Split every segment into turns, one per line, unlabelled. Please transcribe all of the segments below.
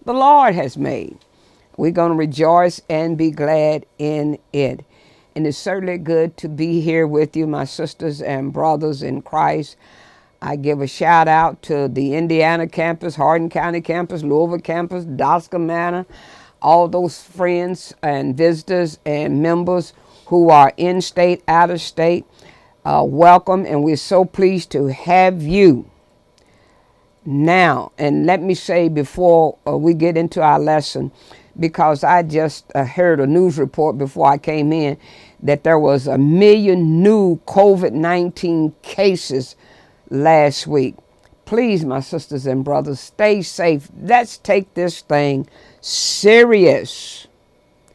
the Lord has made. We're going to rejoice and be glad in it. And it's certainly good to be here with you, my sisters and brothers in Christ. I give a shout out to the Indiana campus, Hardin County campus, Louisville campus, Dosca Manor, all those friends and visitors and members who are in state, out of state. Welcome, and we're so pleased to have you. Now, and let me say before we get into our lesson, because I just heard a news report before I came in that there was 1 million new COVID-19 cases last week. Please, my sisters and brothers, stay safe. Let's take this thing serious.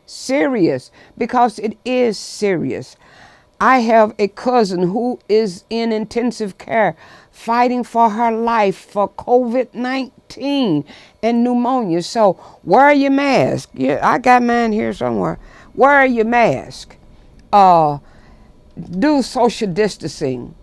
Serious, because it is serious. I have a cousin who is in intensive care fighting for her life for COVID-19 and pneumonia. So wear your mask. Yeah, I got mine here somewhere. Wear your mask. Do social distancing.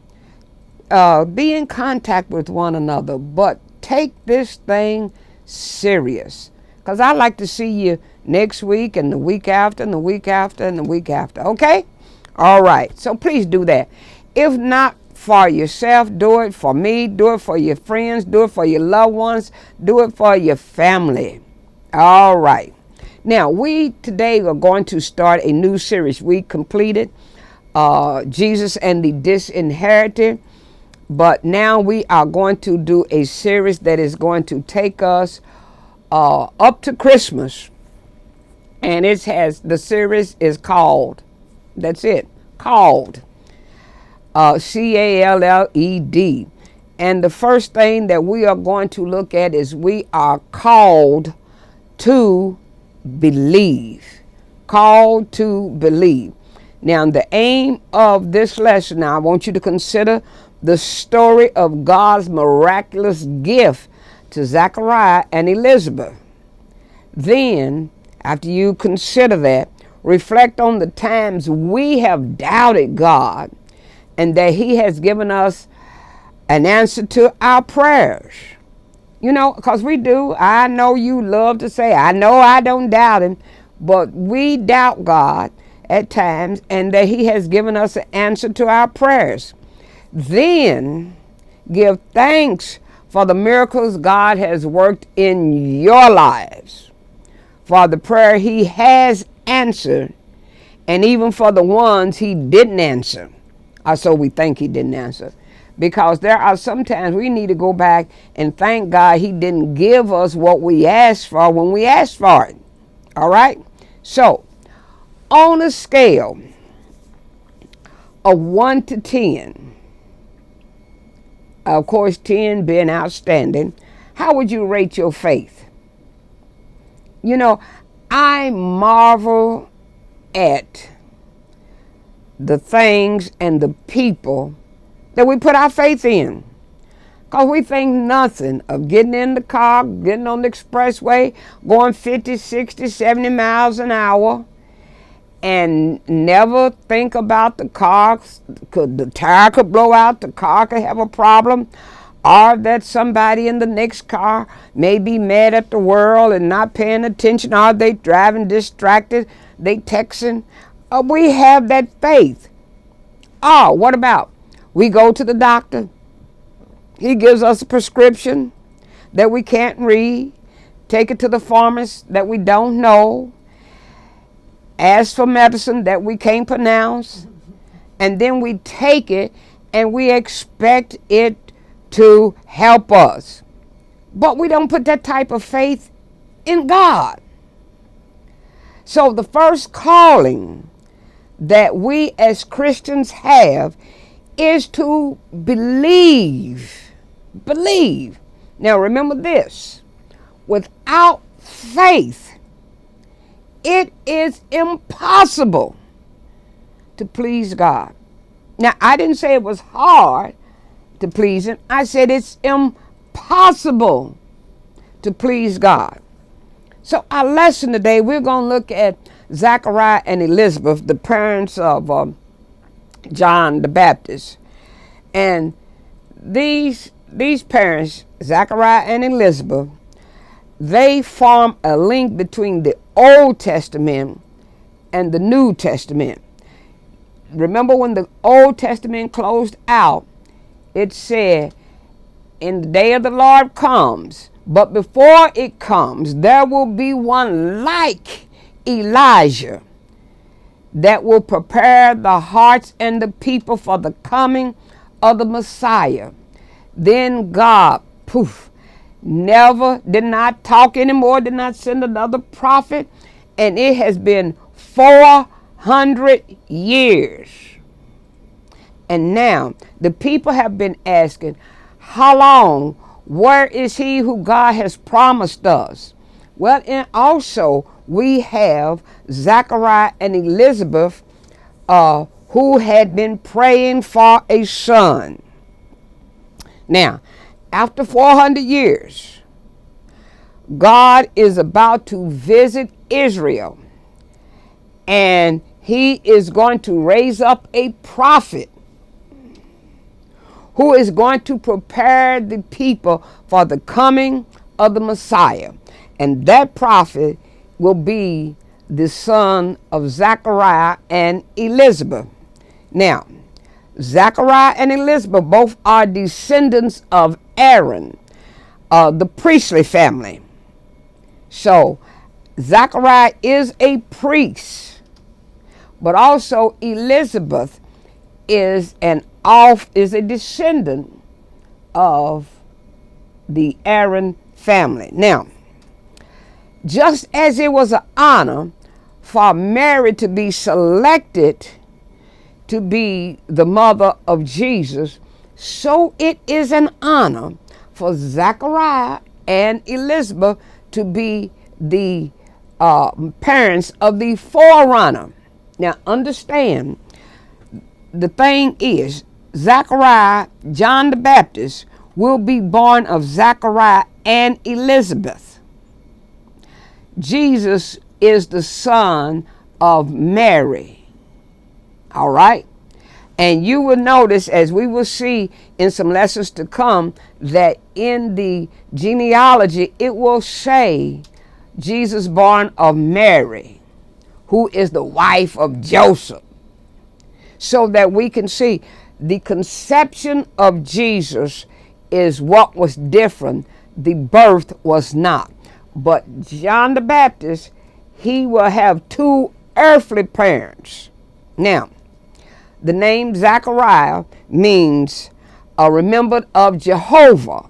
Be in contact with one another, but take this thing serious. Because I like to see you next week and the week after and the week after and the week after. Okay? All right. So please do that. If not for yourself, do it for me. Do it for your friends. Do it for your loved ones. Do it for your family. All right. Now, we today are going to start a new series. We completed Jesus and the Disinherited. But now we are going to do a series that is going to take us up to Christmas. And the series is called, that's it, called C-A-L-L-E-D. And the first thing that we are going to look at is we are called to believe. Called to believe. Now, the aim of this lesson, now I want you to consider the story of God's miraculous gift to Zachariah and Elizabeth. Then, after you consider that, reflect on the times we have doubted God and that He has given us an answer to our prayers. You know, because we do. I know you love to say, I know I don't doubt Him, but we doubt God at times and that He has given us an answer to our prayers. Then give thanks for the miracles God has worked in your lives, for the prayer He has answered, and even for the ones He didn't answer. Or so we think He didn't answer. Because there are sometimes we need to go back and thank God He didn't give us what we asked for when we asked for it. All right? So, on a scale of 1 to 10, of course, 10 being outstanding, how would you rate your faith? You know, I marvel at the things and the people that we put our faith in. Because we think nothing of getting in the car, getting on the expressway, going 50, 60, 70 miles an hour, and never think about the car. The tire could blow out, the car could have a problem, or that somebody in the next car may be mad at the world and not paying attention, or they driving distracted, they texting. We have that faith. Oh, what about we go to the doctor? He gives us a prescription that we can't read, take it to the pharmacist that we don't know, ask for medicine that we can't pronounce, and then we take it and we expect it to help us. But we don't put that type of faith in God. So the first calling that we as Christians have is to believe. Believe. Now remember this. Without faith, it is impossible to please God. Now, I didn't say it was hard to please Him. I said it's impossible to please God. So our lesson today, we're going to look at Zachariah and Elizabeth, the parents of John the Baptist. And these parents, Zachariah and Elizabeth, they form a link between the Old Testament and the New Testament. Remember when the Old Testament closed out, it said, in the day of the Lord comes, but before it comes, there will be one like Elijah that will prepare the hearts and the people for the coming of the Messiah. Then God, did not talk anymore, did not send another prophet, and it has been 400 years. And now the people have been asking, how long? Where is he who God has promised us? Well, and also we have Zachariah and Elizabeth who had been praying for a son. Now, after 400 years, God is about to visit Israel, and he is going to raise up a prophet who is going to prepare the people for the coming of the Messiah. And that prophet will be the son of Zachariah and Elizabeth. Now, Zachariah and Elizabeth both are descendants of Aaron, the priestly family. So, Zachariah is a priest, but also Elizabeth is a descendant of the Aaron family. Now, just as it was an honor for Mary to be selected to be the mother of Jesus, so it is an honor for Zachariah and Elizabeth to be the parents of the forerunner. Now, understand, the thing is, Zachariah, John the Baptist, will be born of Zachariah and Elizabeth. Jesus is the son of Mary. All right? And you will notice, as we will see in some lessons to come, that in the genealogy, it will say Jesus born of Mary, who is the wife of Joseph. So that we can see the conception of Jesus is what was different. The birth was not. But John the Baptist, he will have two earthly parents. Now, the name Zachariah means remembered of Jehovah.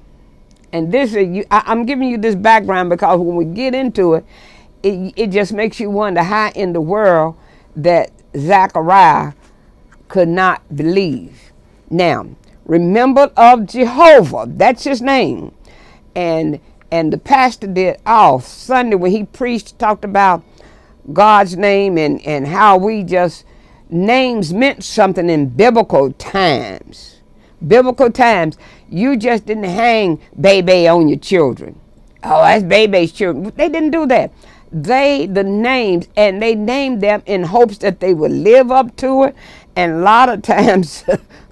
And this is, I'm giving you this background because when we get into it, it just makes you wonder how in the world that Zachariah could not believe. Now, remembered of Jehovah, that's his name. And the pastor did Sunday when he preached, talked about God's name and how we just, names meant something in biblical times. Biblical times, you just didn't hang baby on your children. Oh, that's baby's children. They didn't do that. The names, and they named them in hopes that they would live up to it. And a lot of times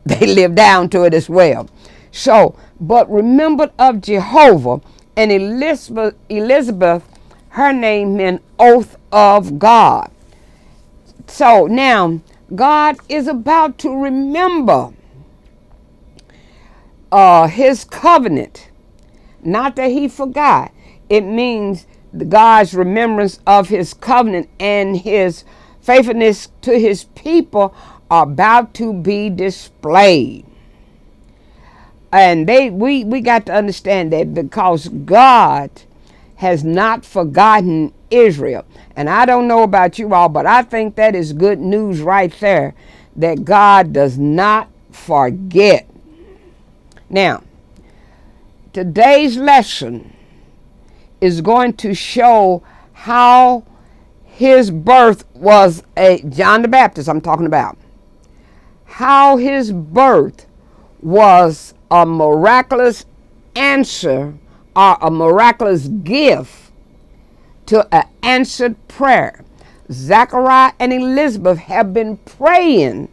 they live down to it as well. So, but remembered of Jehovah, and Elizabeth, her name meant oath of God. So now God is about to remember his covenant. Not that he forgot. It means God's remembrance of his covenant and his faithfulness to his people are about to be displayed. And we got to understand that because God has not forgotten Israel. And I don't know about you all, but I think that is good news right there, that God does not forget. Now, today's lesson is going to show how his birth was John the Baptist I'm talking about. How his birth was a miraculous answer or a miraculous gift to an answered prayer. Zachariah and Elizabeth have been praying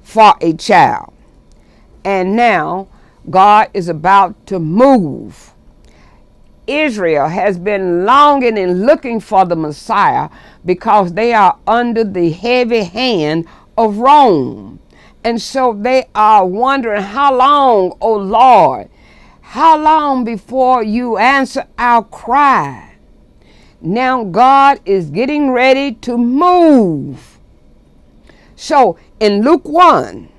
for a child. And now God is about to move. Israel has been longing and looking for the Messiah because they are under the heavy hand of Rome. And so they are wondering, how long, O Lord? How long before you answer our cry? Now God is getting ready to move. So in Luke 1,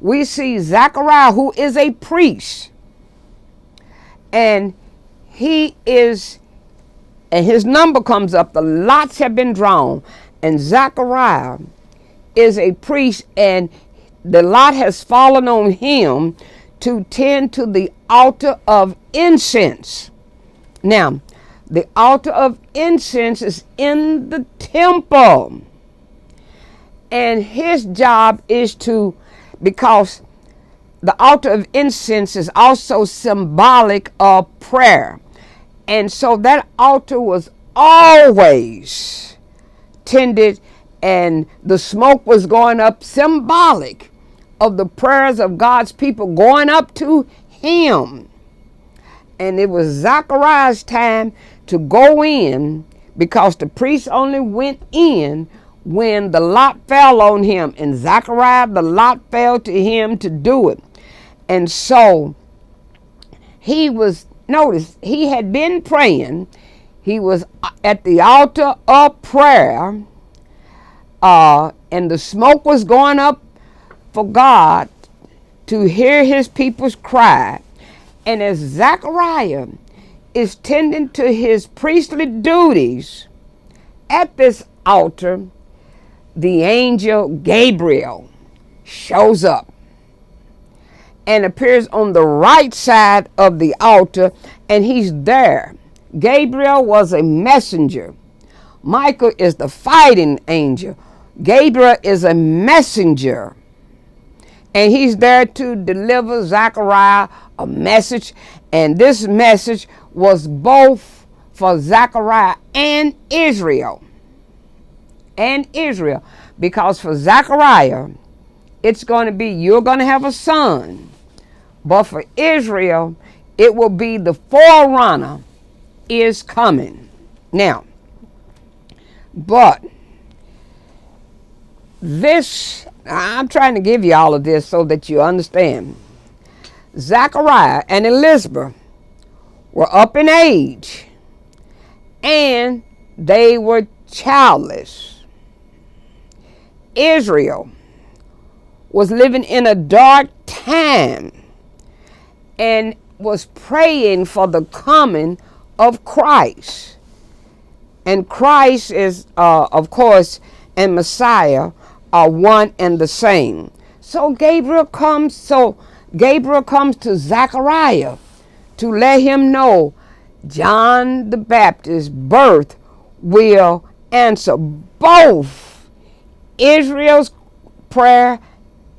we see Zechariah, who is a priest. And his number comes up. The lots have been drawn. And Zechariah is a priest, and the lot has fallen on him to tend to the altar of incense. Now, the altar of incense is in the temple. And his job is to, because the altar of incense is also symbolic of prayer. And so that altar was always tended, and the smoke was going up, symbolic of the prayers of God's people going up to him. And it was Zechariah's time to go in, because the priest only went in when the lot fell on him. And Zechariah, the lot fell to him to do it. And so he was, notice, he had been praying. He was at the altar of prayer, and the smoke was going up for God to hear his people's cry. And as Zechariah is tending to his priestly duties at this altar, the angel Gabriel shows up and appears on the right side of the altar, and he's there. Gabriel was a messenger. Michael is the fighting angel. Gabriel is a messenger. And he's there to deliver Zechariah a message. And this message was both for Zechariah and Israel. And Israel. Because for Zechariah, it's going to be, you're going to have a son. But for Israel, it will be the forerunner is coming. Now, but this, I'm trying to give you all of this so that you understand. Zechariah and Elizabeth were up in age, and they were childless. Israel was living in a dark time and was praying for the coming of Christ. And Christ is, of course, and Messiah are one and the same. So Gabriel comes to Zechariah to let him know John the Baptist's birth will answer both Israel's prayer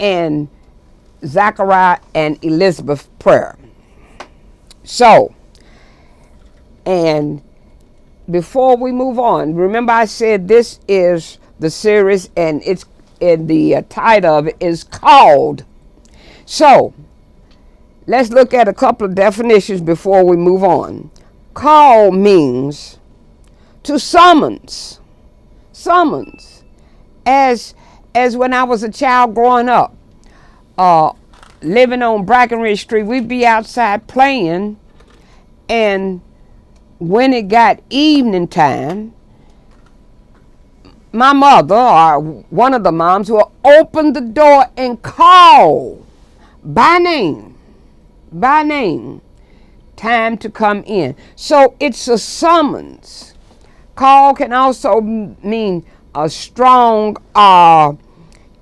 and Zechariah and Elizabeth's prayer. So, and before we move on, remember I said this is the series, and it's in the title of it is called. So, let's look at a couple of definitions before we move on. Call means to summons. Summons. As when I was a child growing up, living on Brackenridge Street, we'd be outside playing, and when it got evening time, my mother or one of the moms will open the door and call by name, time to come in. So it's a summons. Call can also mean a strong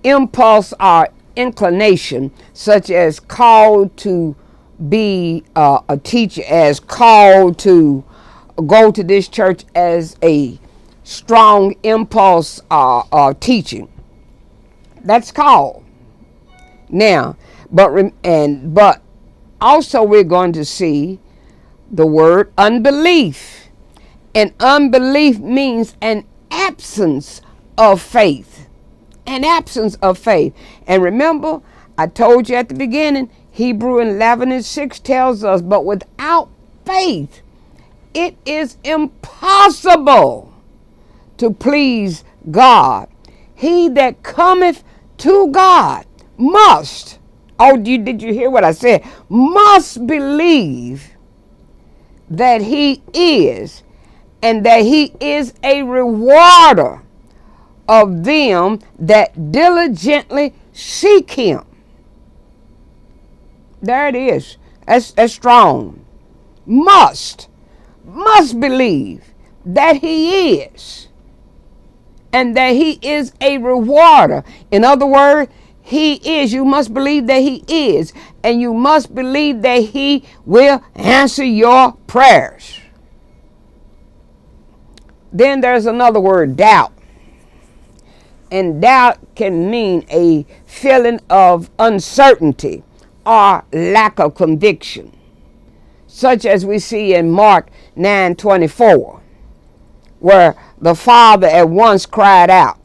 impulse or inclination, such as called to be a teacher, as called to go to this church as a strong impulse teaching. That's called. Now, but also we're going to see the word unbelief. And unbelief means an absence of faith. An absence of faith. And remember, I told you at the beginning, Hebrews 11:6 tells us, but without faith, it is impossible to please God. He that cometh to God must, did you hear what I said? Must believe that he is, and that he is a rewarder of them that diligently seek him. There it is. That's strong. Must believe that he is, and that he is a rewarder. In other words, he is. You must believe that he is, and you must believe that he will answer your prayers. Then there's another word, doubt. And doubt can mean a feeling of uncertainty or lack of conviction, such as we see in Mark 9:24, where the father at once cried out.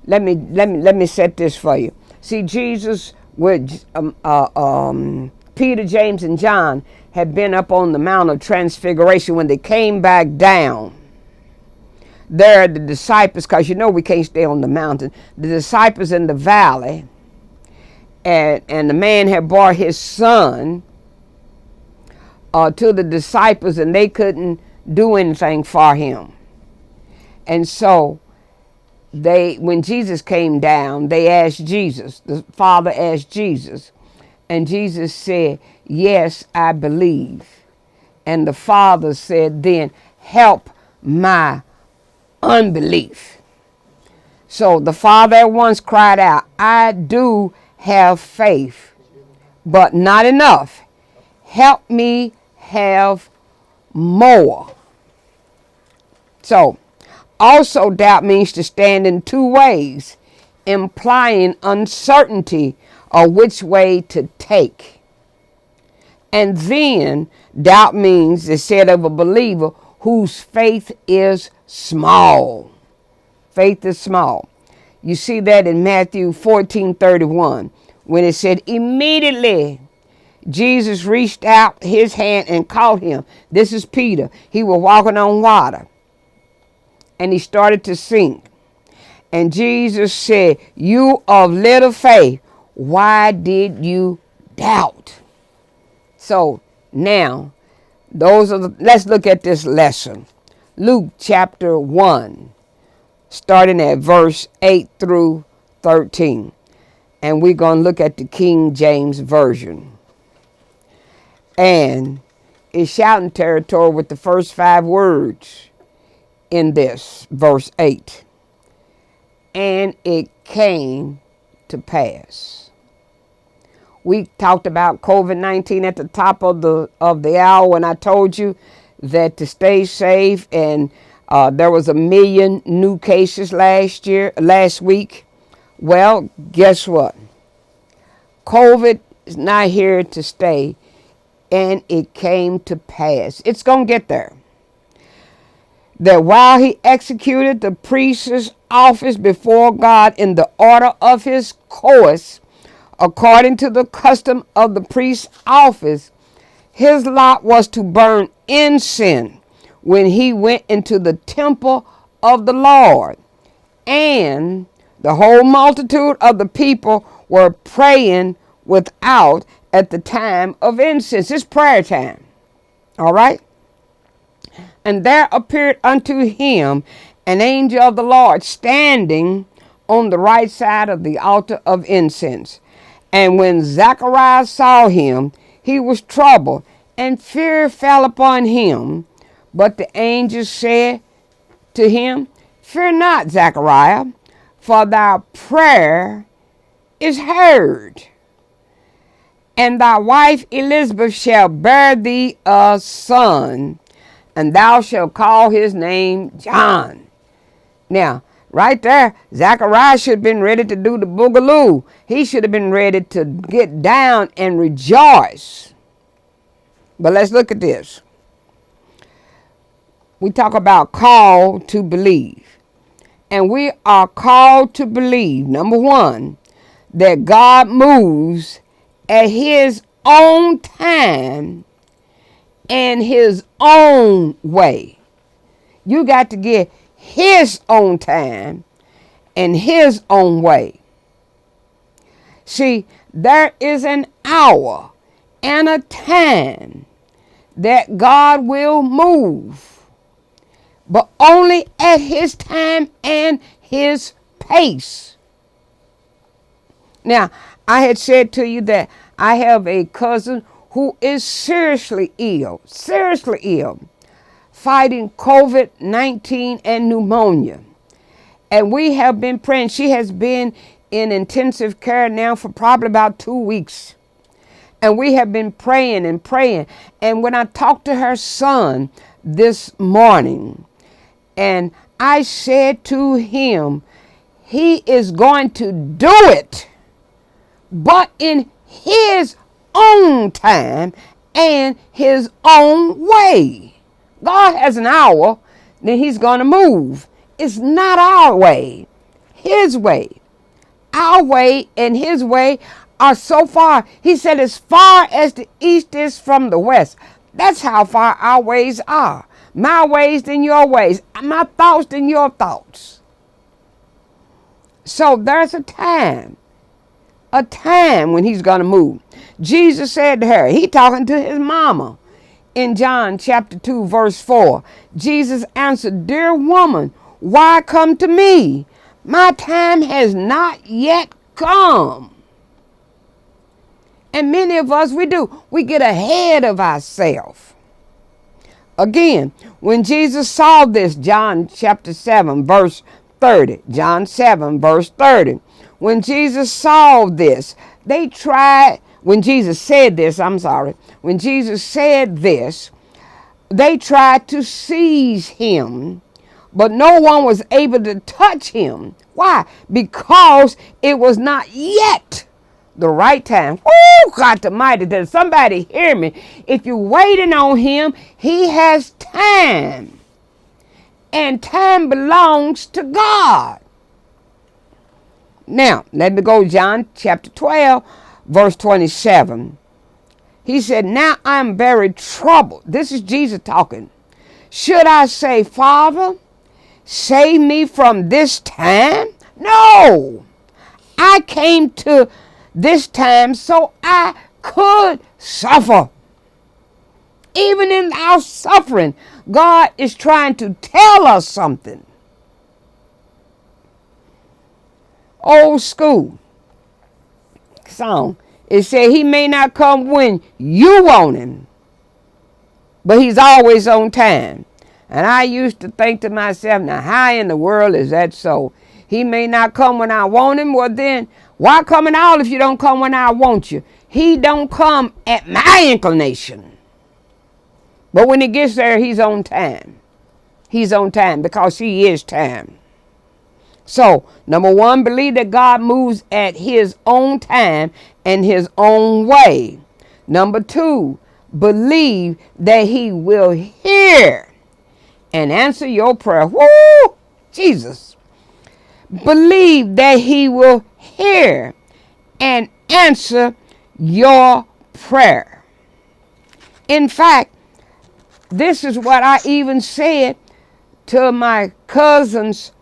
Let me set this for you. See, Jesus with Peter, James, and John had been up on the Mount of Transfiguration. When they came back down, there the disciples, because you know we can't stay on the mountain, the disciples in the valley, and the man had brought his son to the disciples, and they couldn't do anything for him. And so when Jesus came down, they asked Jesus, the father asked Jesus, and Jesus said, "Yes, I believe." And the father said, "Then help my unbelief." So the father at once cried out, "I do have faith, but not enough. Help me have more." So, also doubt means to stand in two ways, implying uncertainty of which way to take. And then doubt means the said of a believer whose faith is small. Faith is small. You see that in Matthew 14:31, when it said, immediately Jesus reached out his hand and caught him. This is Peter. He was walking on water, and he started to sink. And Jesus said, "You of little faith, why did you doubt?" So now, let's look at this lesson. Luke chapter 1, starting at verse 8 through 13. And we're going to look at the King James Version. And it's shouting territory with the first 5 words in this, verse 8. And it came to pass. We talked about COVID-19 at the top of the hour when I told you that to stay safe, and there was 1 million new cases last week. Well, guess what? COVID is not here to stay, and it came to pass. It's going to get there. That while he executed the priest's office before God in the order of his course, according to the custom of the priest's office, his lot was to burn incense when he went into the temple of the Lord. And the whole multitude of the people were praying without at the time of incense. It's prayer time. All right? And there appeared unto him an angel of the Lord standing on the right side of the altar of incense. And when Zacharias saw him, he was troubled, and fear fell upon him. But the angel said to him, "Fear not, Zachariah, for thy prayer is heard. And thy wife Elizabeth shall bear thee a son, and thou shalt call his name John." Now, right there, Zachariah should have been ready to do the boogaloo. He should have been ready to get down and rejoice. But let's look at this. We talk about called to believe. And we are called to believe, number one, that God moves at his own time and his own way. You got to get his own time and his own way. See, there is an hour and a time that God will move, but only at his time and his pace. Now, I had said to you that I have a cousin who is seriously ill, fighting COVID-19 and pneumonia. And we have been praying. She has been in intensive care now for probably about 2 weeks. And we have been praying and praying. And when I talked to her son this morning, and I said to him, he is going to do it, but in his own time and his own way. God has an hour, then he's going to move. It's not our way, his way. Our way and his way are so far. He said as far as the east is from the west. That's how far our ways are. My ways than your ways. My thoughts than your thoughts. So there's a time when he's going to move. Jesus said to her, he talking to his mama in John chapter 2 verse 4. Jesus answered, dear woman, why come to me? My time has not yet come. And many of us, we get ahead of ourselves. Again, when Jesus saw this, John chapter 7 verse 30, John 7 verse 30, when Jesus saw this, when Jesus said this, they tried to seize him, but no one was able to touch him. Why? Because it was not yet the right time. Oh, God Almighty, does somebody hear me? If you're waiting on him, he has time. And time belongs to God. Now, let me go John chapter 12, verse 27. He said, now I'm very troubled. This is Jesus talking. Should I say, Father, save me from this time? No. I came to this time so I could suffer. Even in our suffering, God is trying to tell us something. Old school song. It said he may not come when you want him, but he's always on time. And I used to think to myself, now how in the world is that so? He may not come when I want him. Well then, why come at all if you don't come when I want you? He don't come at my inclination. But when he gets there, he's on time. He's on time because he is time. So, number one, believe that God moves at his own time and his own way. Number two, believe that he will hear and answer your prayer. Woo! Jesus. Believe that he will hear and answer your prayer. In fact, this is what I even said to my cousin's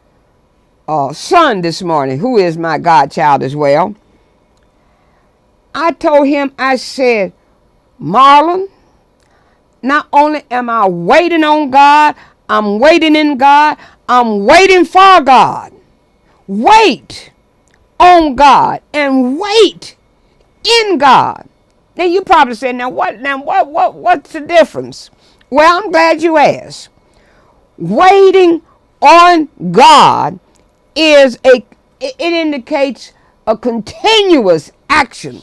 son this morning, who is my godchild as well. I told him, I said, Marlon, not only am I waiting on God, I'm waiting in God, I'm waiting for God. Wait on God and wait in God. Now you probably said, what's the difference? Well, I'm glad you asked. Waiting on God it indicates a continuous action.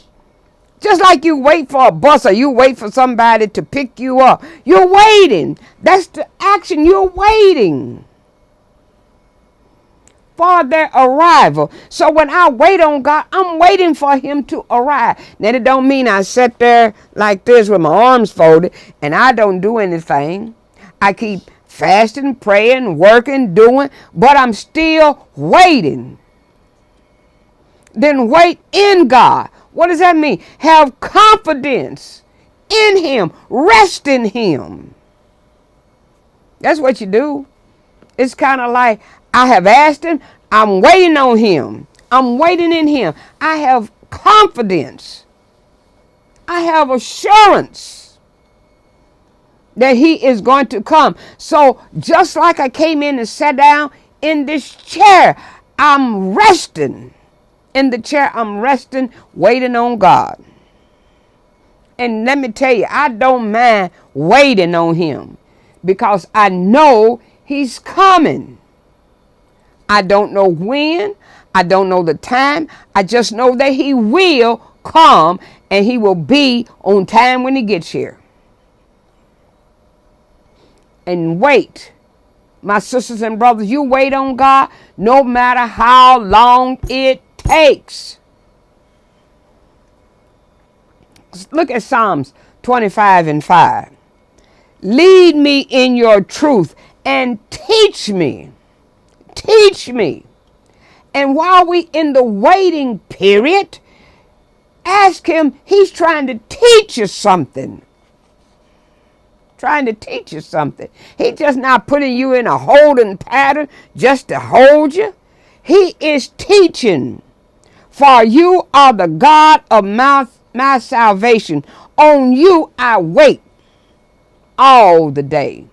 Just like you wait for a bus or you wait for somebody to pick you up. You're waiting. That's the action. You're waiting for their arrival. So when I wait on God, I'm waiting for him to arrive. Now, it don't mean I sit there like this with my arms folded and I don't do anything. I keep fasting, praying, working, doing, but I'm still waiting. Then wait in God. What does that mean? Have confidence in him. Rest in him. That's what you do. It's kind of like, I have asked him. I'm waiting on him. I'm waiting in him. I have confidence. I have assurance that he is going to come. So just like I came in and sat down in this chair, I'm resting. In the chair, I'm resting, waiting on God. And let me tell you, I don't mind waiting on him because I know he's coming. I don't know when. I don't know the time. I just know that he will come and he will be on time when he gets here. And wait. My sisters and brothers, you wait on God no matter how long it takes. Look at Psalms 25:5. Lead me in your truth and teach me. Teach me. And while we in the waiting period, ask him, he's trying to teach you something. Trying to teach you something. He's just not putting you in a holding pattern just to hold you. He is teaching. For you are the God of my salvation. On you I wait all the day.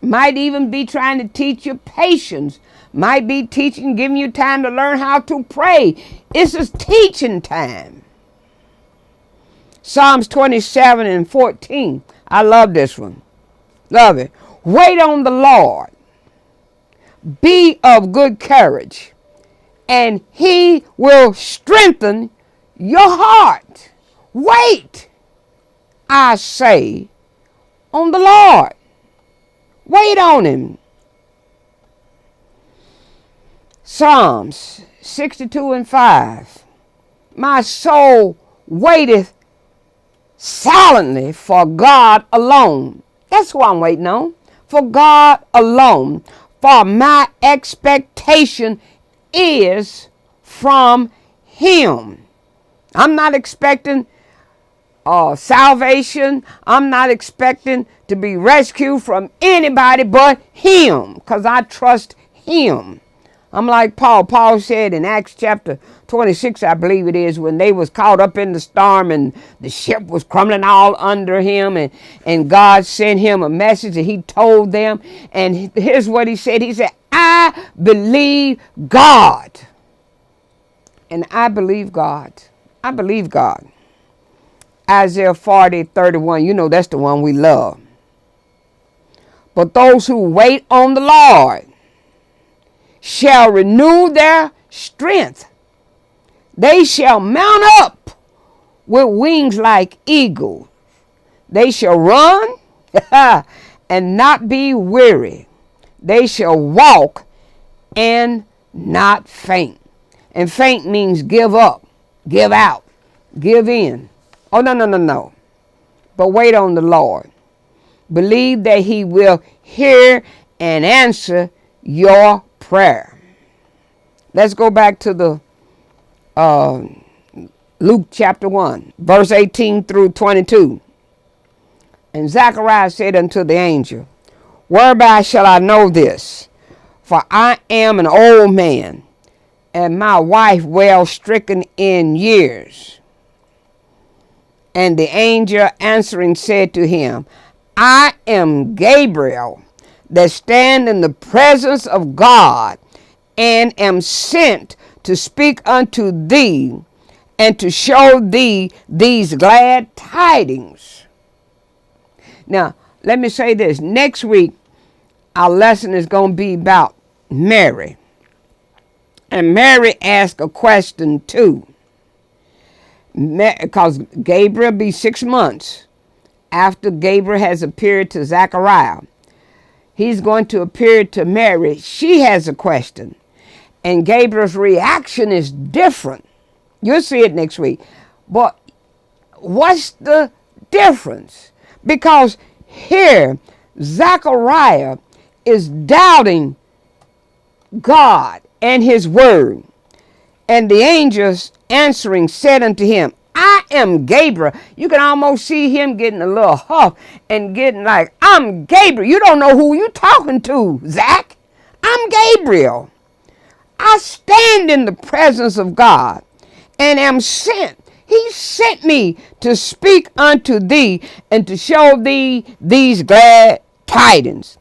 Might even be trying to teach you patience. Might be teaching, giving you time to learn how to pray. It's a teaching time. Psalms 27:14. I love this one. Love it. Wait on the Lord. Be of good courage, and he will strengthen your heart. Wait, I say, on the Lord. Wait on him. Psalms 62:5. My soul waiteth silently for God alone. That's who I'm waiting on. For God alone. For my expectation is from him. I'm not expecting salvation. I'm not expecting to be rescued from anybody but him, because I trust him. I'm like Paul. Paul said in Acts chapter 26, I believe it is, when they was caught up in the storm and the ship was crumbling all under him, and God sent him a message and he told them, and here's what he said. He said, I believe God. And I believe God. I believe God. Isaiah 40:31, you know that's the one we love. But those who wait on the Lord shall renew their strength. They shall mount up with wings like eagles. They shall run and not be weary. They shall walk and not faint. And faint means give up, give out, give in. Oh, no. But wait on the Lord. Believe that he will hear and answer your prayer. Let's go back to the Luke chapter 1, verse 18 through 22. And Zachariah said unto the angel, whereby shall I know this? For I am an old man, and my wife well stricken in years. And the angel answering said to him, I am Gabriel, that stand in the presence of God, and am sent to speak unto thee, and to show thee these glad tidings. Now, let me say this. Next week, our lesson is going to be about Mary. And Mary asked a question too. Because Gabriel be 6 months after Gabriel has appeared to Zachariah. He's going to appear to Mary. She has a question. And Gabriel's reaction is different. You'll see it next week. But what's the difference? Because here, Zachariah is doubting God and his word. And the angels answering said unto him, I am Gabriel. You can almost see him getting a little huff and getting like, I'm Gabriel. You don't know who you talking to, Zach. I'm Gabriel. I stand in the presence of God and am sent. He sent me to speak unto thee and to show thee these glad tidings.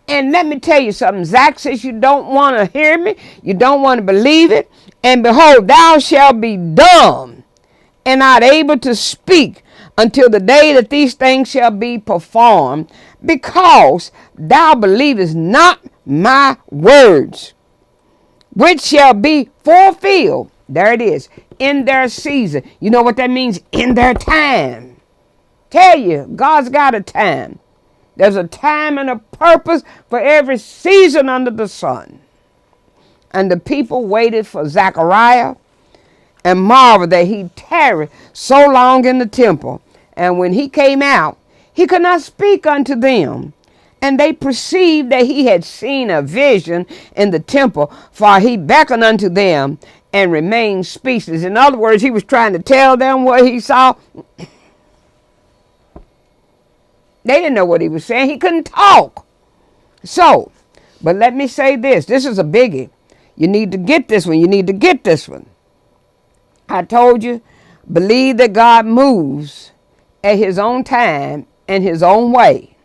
And let me tell you something. Zach says you don't want to hear me. You don't want to believe it. And behold, thou shalt be dumb and not able to speak until the day that these things shall be performed, because thou believest not my words, which shall be fulfilled. There it is. In their season. You know what that means? In their time. Tell you, God's got a time. There's a time and a purpose for every season under the sun. And the people waited for Zechariah and marveled that he tarried so long in the temple. And when he came out, he could not speak unto them. And they perceived that he had seen a vision in the temple, for he beckoned unto them and remained speechless. In other words, he was trying to tell them what he saw. They didn't know what he was saying. He couldn't talk. So, but let me say this. This is a biggie. You need to get this one. You need to get this one. I told you, believe that God moves at his own time and his own way.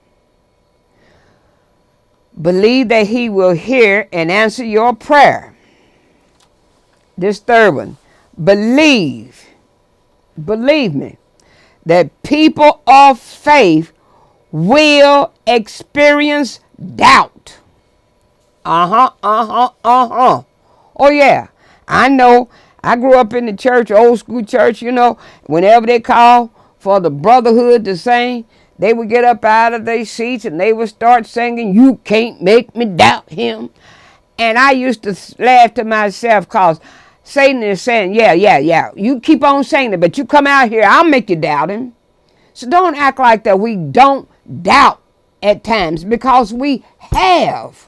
Believe that he will hear and answer your prayer. This third one. Believe me, that people of faith will experience doubt. Oh yeah, I know. I grew up in the church, old school church, whenever they call for the brotherhood to sing, they would get up out of their seats and they would start singing, "You can't make me doubt him." And I used to laugh to myself, because Satan is saying, yeah, you keep on saying it, but you come out here, I'll make you doubt him. So don't act like that we don't doubt at times, because we have.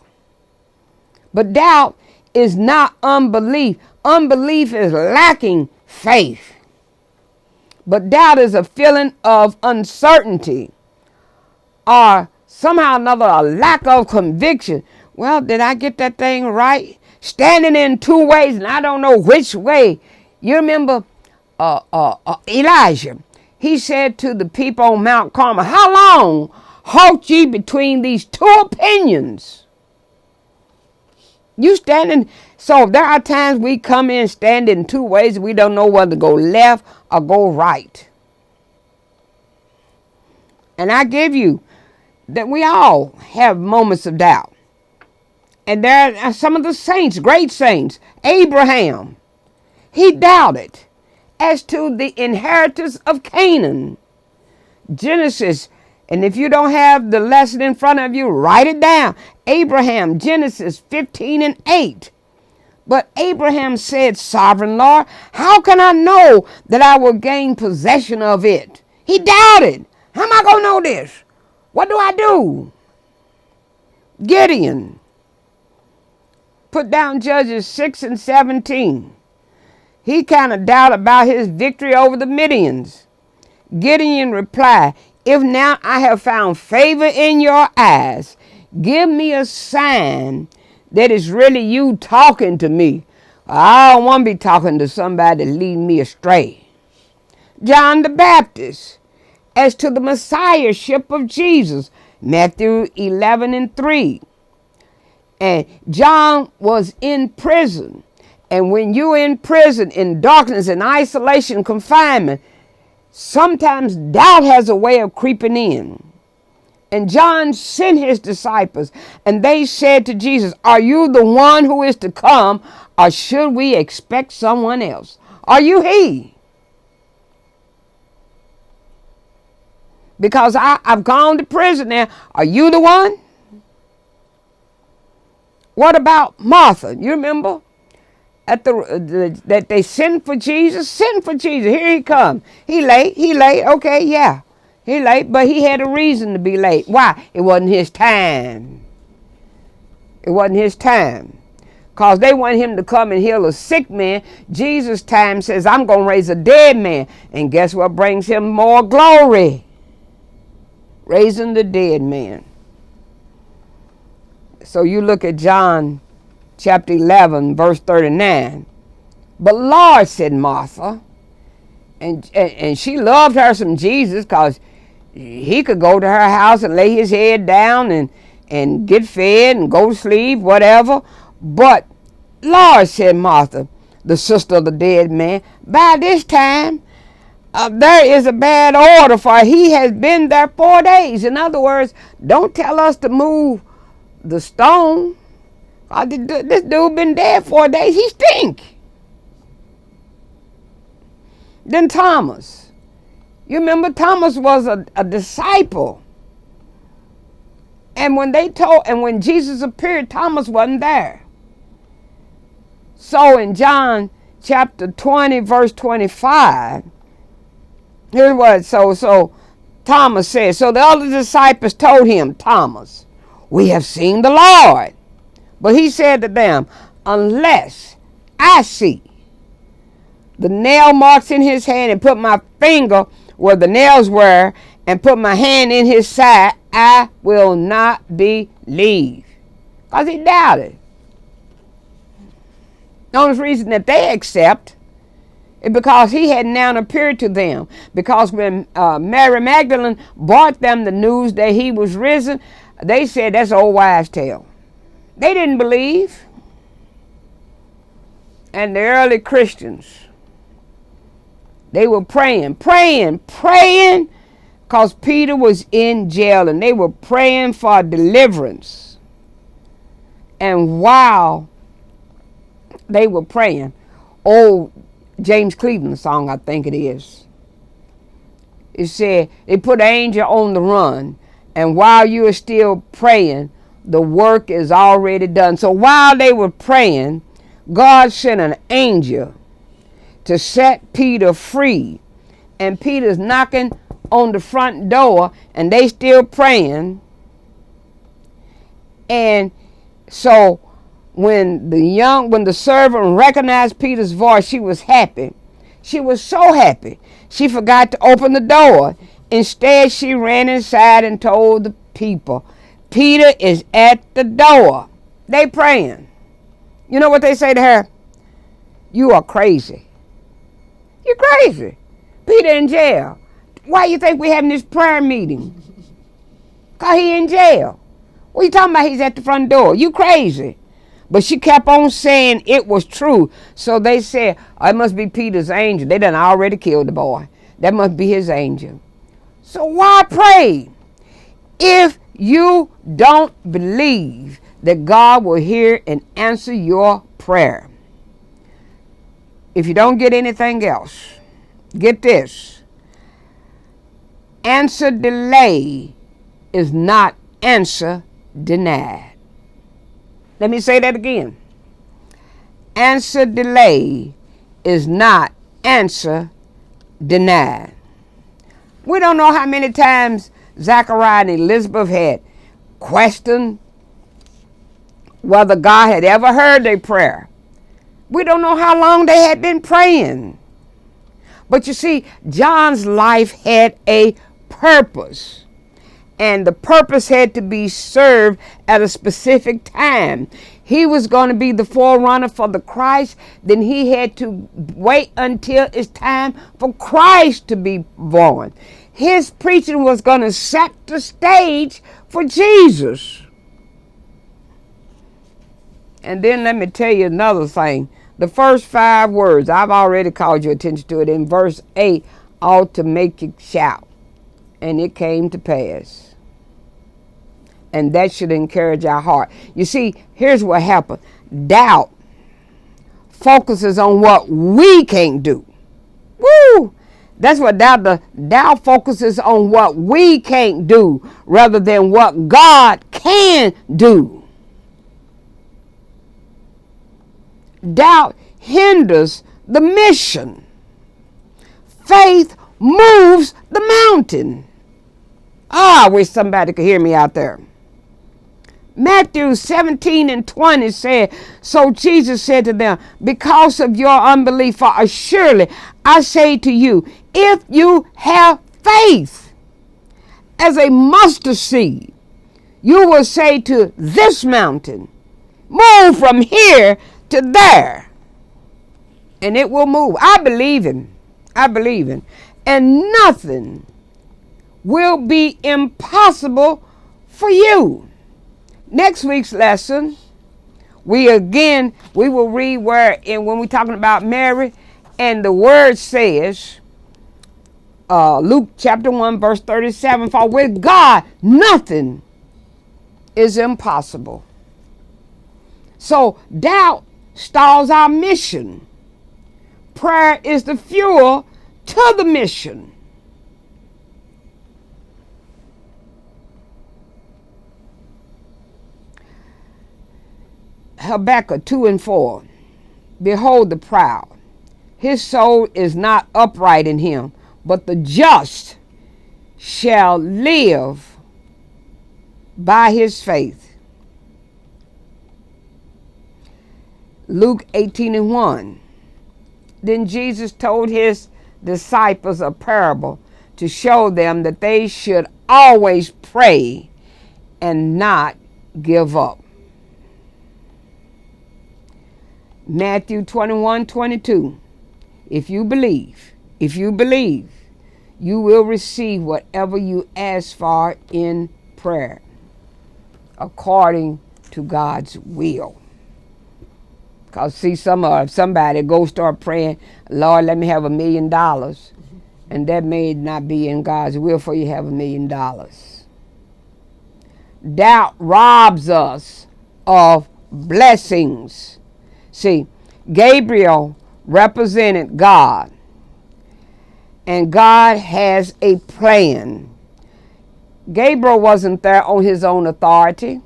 But doubt is not unbelief. Unbelief is lacking faith. But doubt is a feeling of uncertainty, or somehow or another a lack of conviction. Well, did I get that thing right? Standing in two ways and I don't know which way. You remember Elijah. He said to the people on Mount Carmel, "How long halt ye between these two opinions?" You standing. So there are times we come in standing in two ways. We don't know whether to go left or go right. And I give you that we all have moments of doubt. And there are some of the saints, great saints. Abraham, he doubted as to the inheritance of Canaan. Genesis, and if you don't have the lesson in front of you, write it down. Abraham, Genesis 15:8. But Abraham said, "Sovereign Lord, how can I know that I will gain possession of it?" He doubted. How am I going to know this? What do I do? Gideon. Put down Judges 6 and 17. He kind of doubted about his victory over the Midians. Gideon replied, "If now I have found favor in your eyes, give me a sign that it's really you talking to me. I don't want to be talking to somebody that lead me astray." John the Baptist, as to the messiahship of Jesus, Matthew 11 and 3. And John was in prison. And when you're in prison, in darkness, in isolation, confinement, sometimes doubt has a way of creeping in. And John sent his disciples, and they said to Jesus, "Are you the one who is to come, or should we expect someone else? Are you he?" Because I've gone to prison now. Are you the one? What about Martha? You remember that they sent for Jesus? Sent for Jesus. Here he comes. He late. Okay, yeah. He late, but he had a reason to be late. Why? It wasn't his time. It wasn't his time. Because they want him to come and heal a sick man. Jesus' time says, I'm going to raise a dead man. And guess what brings him more glory? Raising the dead man. So you look at John chapter 11, verse 39. But Lord, said Martha, and she loved her some Jesus because he could go to her house and lay his head down and get fed and go to sleep, whatever. But Lord, said Martha, the sister of the dead man, by this time there is a bad order, for he has been there 4 days. In other words, don't tell us to move the stone. This dude been dead 4 days. He stink. Then Thomas. You remember Thomas was a disciple. And when Jesus appeared, Thomas wasn't there. So in John chapter 20, verse 25, here's what, so Thomas said, so the other disciples told him, Thomas, we have seen the Lord. But he said to them, unless I see the nail marks in his hand and put my finger where the nails were and put my hand in his side, I will not believe. Because he doubted. The only reason that they accept is because he had now appeared to them. Because when Mary Magdalene brought them the news that he was risen, they said that's old wives' tale. They didn't believe. And the early Christians, they were praying, because Peter was in jail, and they were praying for deliverance. And while they were praying, old James Cleveland song, I think it is, it said, they put an angel on the run, and while you are still praying, the work is already done. So while they were praying, God sent an angel to set Peter free. And Peter's knocking on the front door, and they still praying. And so when the servant recognized Peter's voice, she was happy. She was so happy, she forgot to open the door. Instead, she ran inside and told the people, Peter is at the door. They praying. You know what they say to her? You are crazy. You're crazy. Peter in jail. Why you think we having this prayer meeting? Because he in jail. What are you talking about? He's at the front door. You crazy. But she kept on saying it was true. So they said, oh, it must be Peter's angel. They done already killed the boy. That must be his angel. So why pray? If you don't believe that God will hear and answer your prayer. If you don't get anything else, get this. Answer delay is not answer denied. Let me say that again. Answer delay is not answer denied. We don't know how many times Zachariah and Elizabeth had questioned whether God had ever heard their prayer. We don't know how long they had been praying. But you see, John's life had a purpose. And the purpose had to be served at a specific time. He was going to be the forerunner for the Christ. Then he had to wait until it's time for Christ to be born. His preaching was going to set the stage for Jesus. And then let me tell you another thing. The first 5 words, I've already called your attention to it. In verse 8, ought to make you shout. And it came to pass. And that should encourage our heart. You see, here's what happened. Doubt focuses on what we can't do. Woo! That's what doubt focuses on what we can't do rather than what God can do. Doubt hinders the mission. Faith moves the mountain. I wish somebody could hear me out there. Matthew 17 and 20 said, so Jesus said to them, because of your unbelief, for surely I say to you, if you have faith as a mustard seed, you will say to this mountain, move from here to there, and it will move. I believe in. And nothing will be impossible for you. Next week's lesson, we will read when we're talking about Mary, and the word says, Luke chapter 1, verse 37, for with God, nothing is impossible. So doubt stalls our mission. Prayer is the fuel to the mission. Habakkuk 2 and 4. Behold the proud. His soul is not upright in him, but the just shall live by his faith. Luke 18 and 1. Then Jesus told his disciples a parable to show them that they should always pray and not give up. Matthew 21:22. If you believe, you will receive whatever you ask for in prayer, according to God's will. Because see, somebody go start praying, Lord, let me have $1 million. And that may not be in God's will for you to have $1 million. Doubt robs us of blessings. See, Gabriel represented God, and God has a plan. Gabriel wasn't there on his own authority.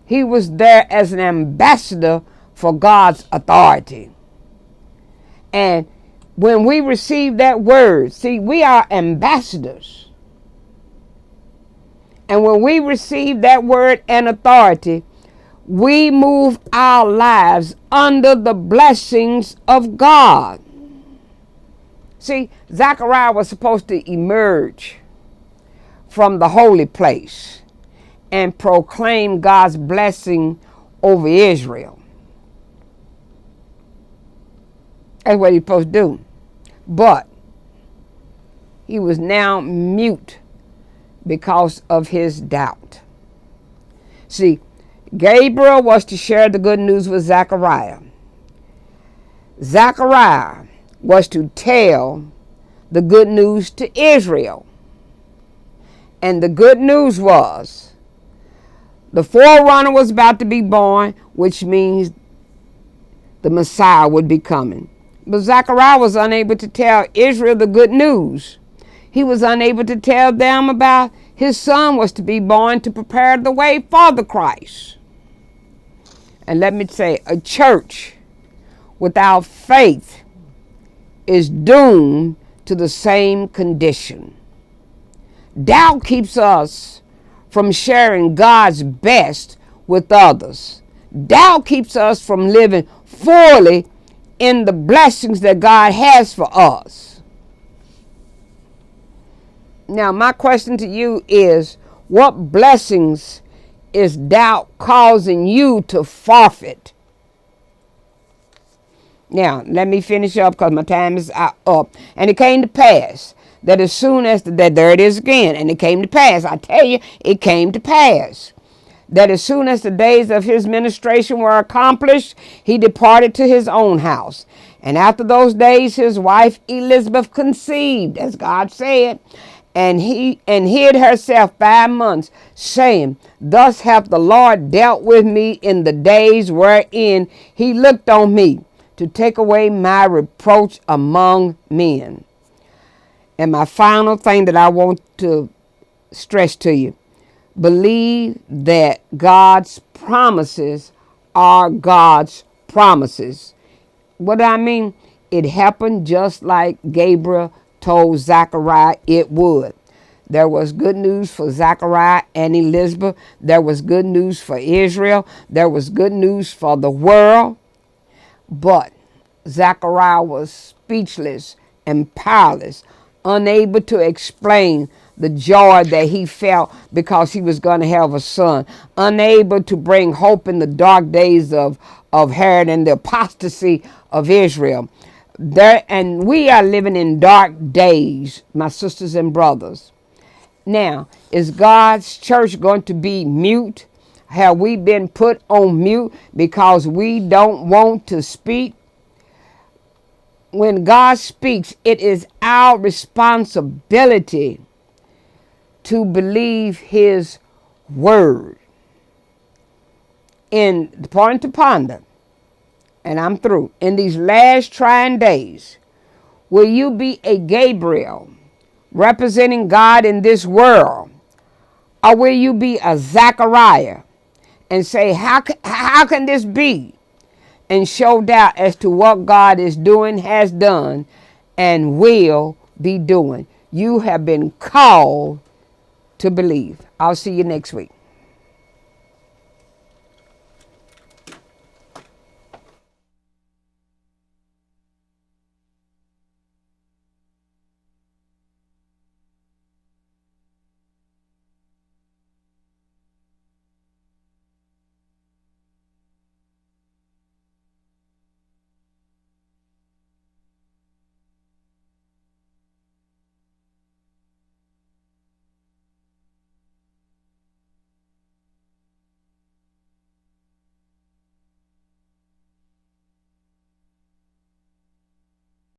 He was there as an ambassador for God's authority. And when we receive that word, see, we are ambassadors. And when we receive that word and authority, we move our lives under the blessings of God. See, Zechariah was supposed to emerge from the holy place and proclaim God's blessing over Israel. That's what he's supposed to do. But he was now mute because of his doubt. See, Gabriel was to share the good news with Zechariah. Zechariah was to tell the good news to Israel. And the good news was the forerunner was about to be born, which means the Messiah would be coming. But Zechariah was unable to tell Israel the good news. He was unable to tell them about his son was to be born to prepare the way for the Christ. And let me say, a church without faith is doomed to the same condition. Doubt keeps us from sharing God's best with others. Doubt keeps us from living fully in the blessings that God has for us. Now, my question to you is, what blessings is doubt causing you to forfeit? Now, let me finish up because my time is up. And it came to pass that as soon as there it is again, and it came to pass. I tell you, it came to pass that as soon as the days of his ministration were accomplished, he departed to his own house. And after those days, his wife Elizabeth conceived, as God said, and hid herself 5 months, saying, thus hath the Lord dealt with me in the days wherein he looked on me, to take away my reproach among men. And my final thing that I want to stress to you, believe that God's promises are God's promises. What do I mean? It happened just like Gabriel told Zechariah it would. There was good news for Zachariah and Elizabeth. There was good news for Israel. There was good news for the world. But Zachariah was speechless and powerless, unable to explain the joy that he felt because he was going to have a son, unable to bring hope in the dark days of Herod and the apostasy of Israel. And we are living in dark days, my sisters and brothers. Now, is God's church going to be mute? Have we been put on mute because we don't want to speak? When God speaks, it is our responsibility to believe his word. In the point to ponder, and I'm through, in these last trying days, will you be a Gabriel representing God in this world? Or will you be a Zachariah and say, how can this be? And show doubt as to what God is doing, has done, and will be doing. You have been called to believe. I'll see you next week.